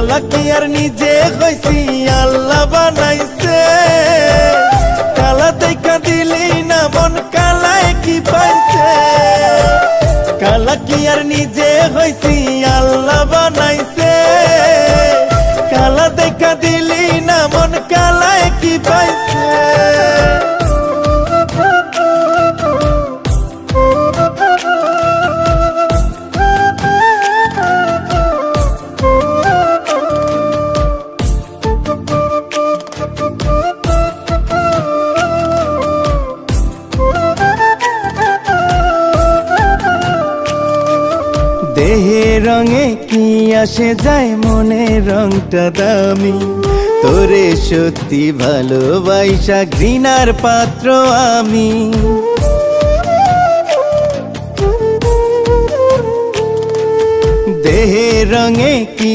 কালা কি আর নিজে হইছি আল্লাহ বানাইছে, কালা দেখা দিলি না মন কালায় কি পাইছে। কালা কি আর নিজে হইছি আল্লাহ বানাইছে, কালা দেখা দিলি না মন কালায় কি পাইছে। দেহে রঙে কি আসে যায় মনের রংটা দামি, তোরে সত্যি ভালোবাসা ঘৃণার পাত্র আমি। দেহে রঙে কি